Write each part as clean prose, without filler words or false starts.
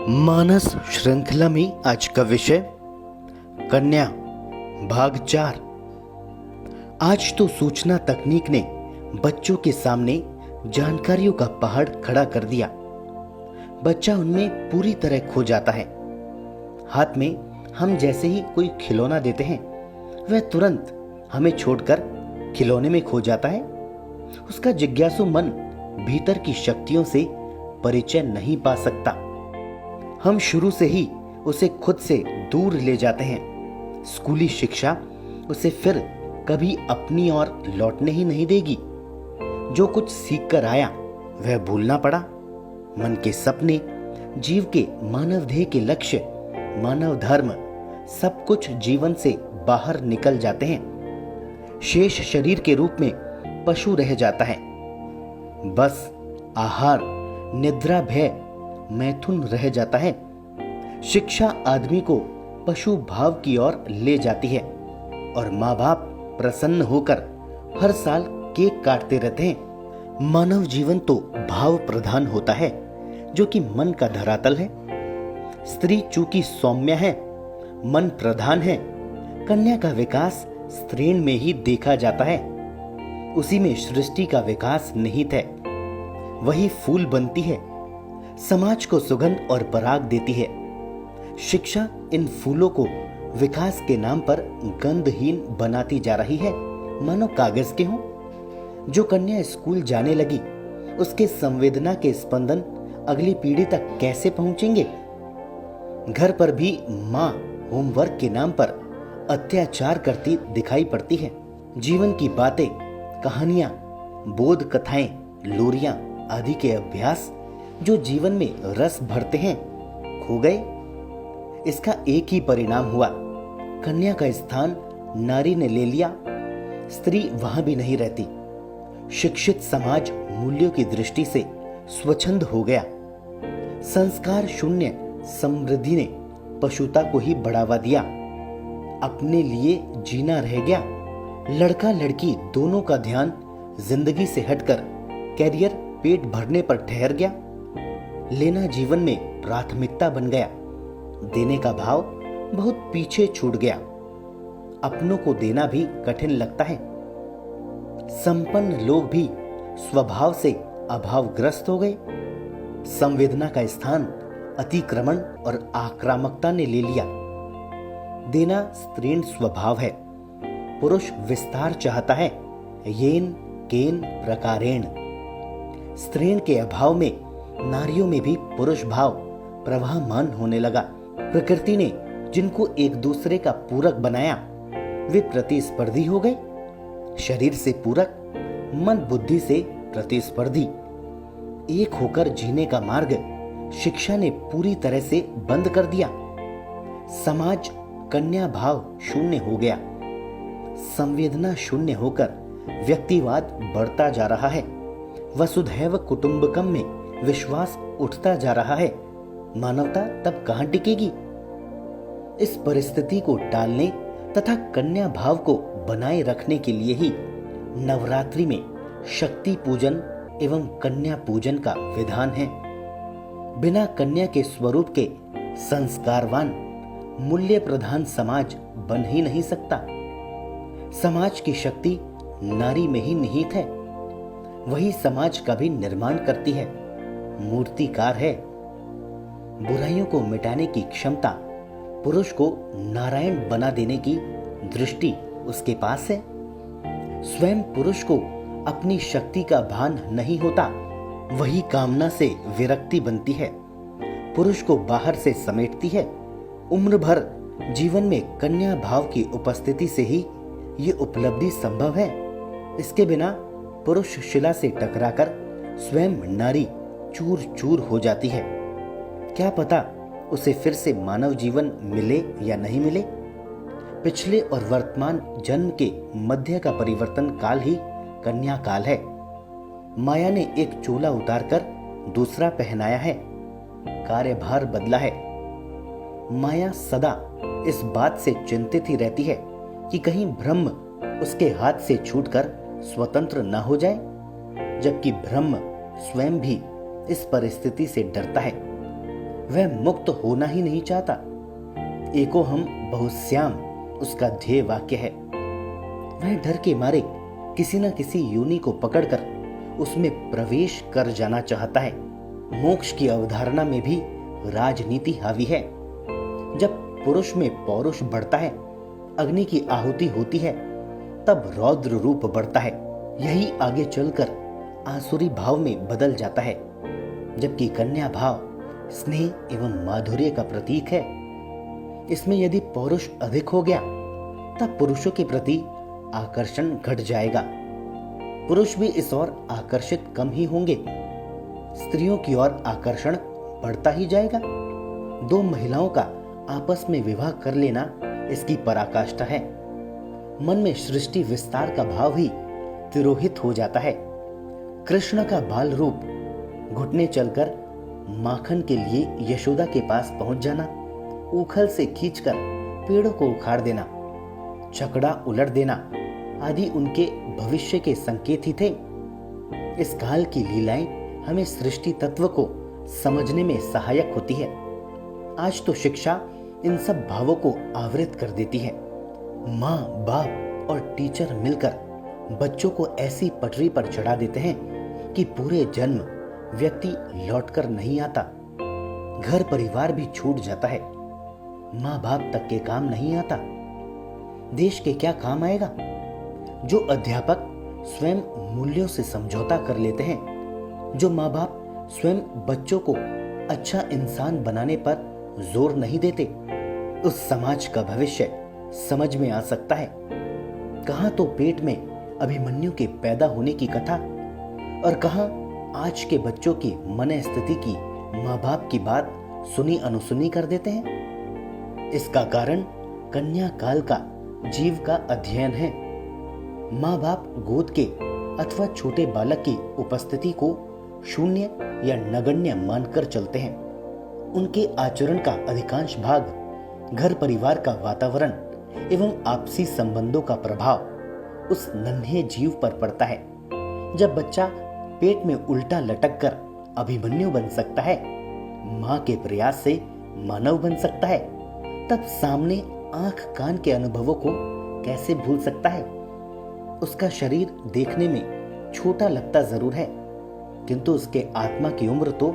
मानस श्रृंखला में आज का विषय कन्या भाग 4। आज तो सूचना तकनीक ने बच्चों के सामने जानकारियों का पहाड़ खड़ा कर दिया। बच्चा उनमें पूरी तरह खो जाता है। हाथ में हम जैसे ही कोई खिलौना देते हैं वह तुरंत हमें छोड़कर खिलौने में खो जाता है। उसका जिज्ञासु मन भीतर की शक्तियों से परिचय नहीं पा सकता। हम शुरू से ही उसे खुद से दूर ले जाते हैं। स्कूली शिक्षा उसे फिर कभी अपनी ओर लौटने ही नहीं देगी। जो कुछ सीख कर आया वह भूलना पड़ा। मन के सपने, जीव के मानव ध्येय के लक्ष्य, मानव धर्म, सब कुछ जीवन से बाहर निकल जाते हैं। शेष शरीर के रूप में पशु रह जाता है। बस आहार, निद्रा, भय, मैथुन रह जाता है। शिक्षा आदमी को पशु भाव की ओर ले जाती है और माँ बाप प्रसन्न होकर हर साल केक काटते रहते हैं। मानव जीवन तो भाव प्रधान होता है, जो कि मन का धरातल है। स्त्री चूंकि सौम्य है, मन प्रधान है। कन्या का विकास स्त्रीण में ही देखा जाता है। उसी में सृष्टि का विकास निहित है। वही फूल बनती है, समाज को सुगंध और पराग देती है। शिक्षा इन फूलों को विकास के नाम पर गंधहीन बनाती जा रही है, मानो कागज के हों। जो कन्या स्कूल जाने लगी, उसके संवेदना के स्पंदन अगली पीढ़ी तक कैसे पहुंचेंगे? घर पर भी माँ होमवर्क के नाम पर अत्याचार करती दिखाई पड़ती है। जीवन की बातें, कहानियां, बोध कथाएं, लोरियां आदि के अभ्यास जो जीवन में रस भरते हैं, खो गए। इसका एक ही परिणाम हुआ, कन्या का स्थान नारी ने ले लिया। स्त्री वहां भी नहीं रहती। शिक्षित समाज मूल्यों की दृष्टि से स्वच्छंद हो गया। संस्कार शून्य समृद्धि ने पशुता को ही बढ़ावा दिया। अपने लिए जीना रह गया। लड़का लड़की दोनों का ध्यान जिंदगी से हटकर कैरियर, पेट भरने पर ठहर गया। लेना जीवन में प्राथमिकता बन गया। देने का भाव बहुत पीछे छूट गया। अपनों को देना भी कठिन लगता है। संपन्न लोग भी स्वभाव से अभावग्रस्त हो गए। संवेदना का स्थान अतिक्रमण और आक्रामकता ने ले लिया। देना स्त्रीण स्वभाव है। पुरुष विस्तार चाहता है, येन केन प्रकारेण। स्त्रीण के अभाव में नारियों में भी पुरुष भाव प्रवाहमान होने लगा। प्रकृति ने जिनको एक दूसरे का पूरक बनाया, वे प्रतिस्पर्धी हो गए। शरीर से पूरक, मन बुद्धि से प्रतिस्पर्धी। एक होकर जीने का मार्ग शिक्षा ने पूरी तरह से बंद कर दिया। समाज कन्या भाव शून्य हो गया। संवेदना शून्य होकर व्यक्तिवाद बढ़ता जा रहा है। वसुधैव कुटुंबकम में विश्वास उठता जा रहा है। मानवता तब कहां टिकेगी? इस परिस्थिति को टालने तथा कन्या भाव को बनाए रखने के लिए ही नवरात्रि में शक्ति पूजन एवं कन्या पूजन का विधान है। बिना कन्या के स्वरूप के संस्कारवान, मूल्य प्रधान समाज बन ही नहीं सकता। समाज की शक्ति नारी में ही निहित है। वही समाज का भी निर्माण करती है, मूर्तिकार है। बुराइयों को मिटाने की क्षमता, पुरुष को नारायण बना देने की दृष्टि उसके पास है। स्वयं पुरुष को अपनी शक्ति का भान नहीं होता। वही कामना से विरक्ति बनती है, पुरुष को बाहर से समेटती है। उम्र भर जीवन में कन्या भाव की उपस्थिति से ही ये उपलब्धि संभव है। इसके बिना पुरुष शिला से टकराकर स्वयं नारी चूर चूर हो जाती है। क्या पता उसे फिर से मानव जीवन मिले या नहीं मिले। पिछले और वर्तमान जन्म के मध्य का परिवर्तन काल ही कन्या काल है। माया ने एक चोला उतारकर दूसरा पहनाया है। कार्यभार बदला है। माया सदा इस बात से चिंतित ही रहती है कि कहीं ब्रह्म उसके हाथ से छूटकर स्वतंत्र न हो जाए, जबकि ब्रह्म स्वयं भी इस परिस्थिति से डरता है। वह मुक्त होना ही नहीं चाहता। एको हम बहुश्याम उसका ध्येय वाक्य है। वह डर के मारे किसी न किसी योनि को पकड़कर उसमें प्रवेश कर जाना चाहता है। मोक्ष की अवधारणा में भी राजनीति हावी है। जब पुरुष में पौरुष बढ़ता है, अग्नि की आहुति होती है, तब रौद्र रूप बढ़ता है। यही आगे चलकर आसुरी भाव में बदल जाता है। जबकि कन्या भाव स्नेह एवं माधुर्य का प्रतीक है। इसमें यदि पौरुष अधिक हो गया तब पुरुषों के प्रति आकर्षण घट जाएगा। पुरुष भी इस ओर आकर्षित कम ही होंगे। स्त्रियों की ओर आकर्षण बढ़ता ही जाएगा। दो महिलाओं का आपस में विवाह कर लेना इसकी पराकाष्ठा है। मन में सृष्टि विस्तार का भाव ही तिरोहित हो जाता है। कृष्ण का बाल रूप घुटने चलकर माखन के लिए यशोदा के पास पहुंच जाना, उखल से खींचकर पेड़ों को उखाड़ देना, छकड़ा उलट देना आदि उनके भविष्य के संकेत ही थे। इस काल की लीलाएं हमें सृष्टि तत्व को समझने में सहायक होती है। आज तो शिक्षा इन सब भावों को आवृत कर देती है। माँ बाप और टीचर मिलकर बच्चों को ऐसी पटरी पर चढ़ा देते हैं कि पूरे जन्म व्यक्ति लौटकर नहीं आता। घर परिवार भी छूट जाता है। माँ बाप तक के काम नहीं आता, देश के क्या काम आएगा। जो अध्यापक स्वयं मूल्यों से समझौता कर लेते हैं, जो माँ बाप स्वयं बच्चों को अच्छा इंसान बनाने पर जोर नहीं देते, उस समाज का भविष्य समझ में आ सकता है। कहां तो पेट में अभिमन्यु के पैदा होने की कथा और कहां आज के बच्चों की मन स्थिति की माँ बाप की बात सुनी अनसुनी कर देते हैं। इसका कारण कन्या काल का जीव का अध्ययन है। माँ बाप गोद के अथवा छोटे बालक की उपस्थिति को शून्य या नगण्य मानकर चलते हैं। उनके आचरण का अधिकांश भाग घर परिवार का वातावरण एवं आपसी संबंधों का प्रभाव उस नन्हे जीव पर पड़ता है। जब बच्चा पेट में उल्टा लटक कर अभिमन्यु बन सकता है, माँ के प्रयास से मानव बन सकता है, तब सामने आंख कान के अनुभवों को कैसे भूल सकता है। उसका शरीर देखने में छोटा लगता जरूर है, किंतु उसके आत्मा की उम्र तो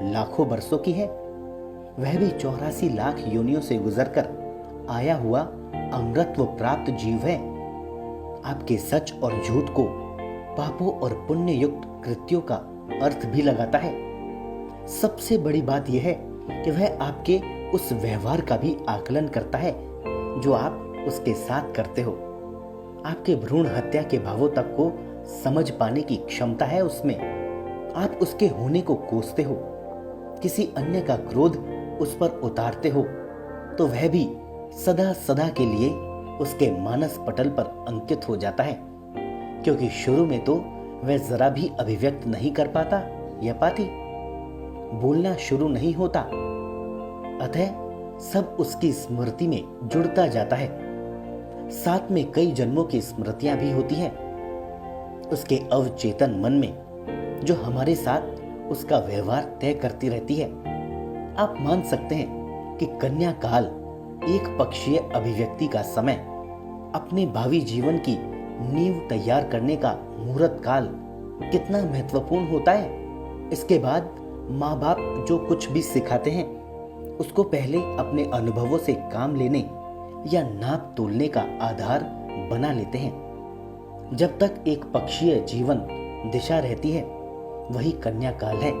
लाखों वर्षों की है। वह भी 84 लाख योनियों से गुजरकर आया हुआ अमृतत्व प्राप्त जीव है। आपके सच और झूठ को, पापों और पुण्य युक्त कृत्यों का अर्थ भी लगाता है। सबसे बड़ी बात यह है कि वह आपके उस व्यवहार का भी आकलन करता है जो आप उसके साथ करते हो। आपके भ्रूण हत्या के भावों तक को समझ पाने की क्षमता है उसमें। आप उसके होने को कोसते हो, किसी अन्य का क्रोध उस पर उतारते हो, तो वह भी सदा सदा के लिए उसके मानस पटल पर अंकित हो जाता है, क्योंकि शुरू में तो वह जरा भी अभिव्यक्त नहीं कर पाता या पाती, बोलना शुरू नहीं होता, अतः सब उसकी स्मृति में जुड़ता जाता है। साथ में कई जन्मों की स्मृतियां भी होती हैं उसके अवचेतन मन में, जो हमारे साथ उसका व्यवहार तय करती रहती है। आप मान सकते हैं कि कन्या काल एक पक्षीय अभिव्यक्ति का समय, अपने भावी जीवन की नींव तैयार करने का मुहूर्त काल कितना महत्वपूर्ण होता है। इसके बाद माँ बाप जो कुछ भी सिखाते हैं उसको पहले अपने अनुभवों से काम लेने या नाप तोलने का आधार बना लेते हैं। जब तक एक पक्षीय जीवन दिशा रहती है वही कन्या काल है।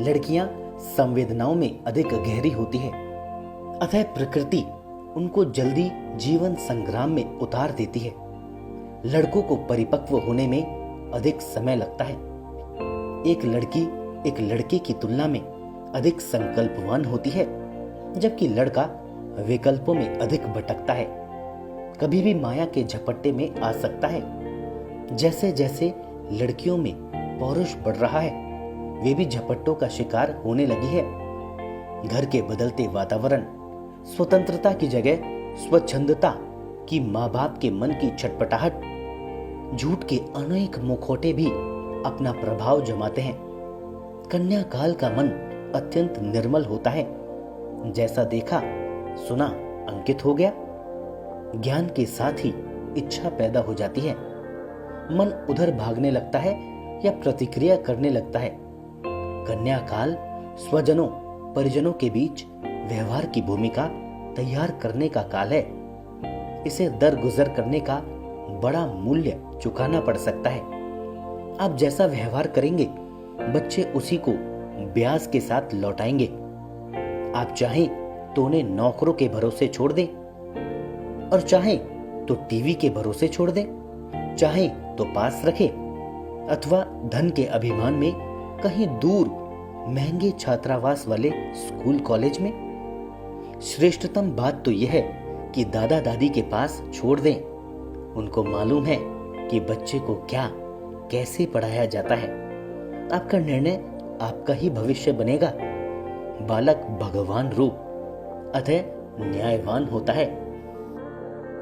लड़कियां संवेदनाओं में अधिक गहरी होती है, अतः प्रकृति उनको जल्दी जीवन संग्राम में उतार देती है। लड़कों को परिपक्व होने में अधिक समय लगता है। एक लड़की एक लड़के की तुलना में अधिक संकल्पवान होती है, जबकि लड़का विकल्पों में अधिक भटकता है, कभी भी माया के झपट्टे में आ सकता है। जैसे जैसे लड़कियों में पौरुष बढ़ रहा है, वे भी झपट्टों का शिकार होने लगी है। घर के बदलते वातावरण स्वतंत्रता की जगह स्वच्छंदता की माँ बाप के मन की छटपटाहट, झूठ के अनेक मुखौटे भी अपना प्रभाव जमाते हैं। कन्या काल का मन अत्यंत निर्मल होता है। जैसा देखा सुना अंकित हो गया। ज्ञान के साथ ही इच्छा पैदा हो जाती है। मन उधर भागने लगता है या प्रतिक्रिया करने लगता है। कन्या काल स्वजनों परिजनों के बीच व्यवहार की भूमिका तैयार करने का काल है। इसे दरगुजर करने का बड़ा मूल्य चुकाना पड़ सकता है। आप जैसा व्यवहार करेंगे बच्चे उसी को ब्याज के साथ लौटाएंगे। आप चाहें तो उन्हें नौकरों के भरोसे छोड़ दें और चाहें तो टीवी के भरोसे छोड़ दें, चाहें तो पास रखें अथवा धन के अभिमान में कहीं दूर महंगे छात्रावास वाले स्कूल कॉलेज में। श्रेष्ठतम बात तो यह है कि दादा दादी के पास छोड़ दें। उनको मालूम है कि बच्चे को क्या कैसे पढ़ाया जाता है। आपका निर्णय आपका ही भविष्य बनेगा। बालक भगवान रूप अतः न्यायवान होता है।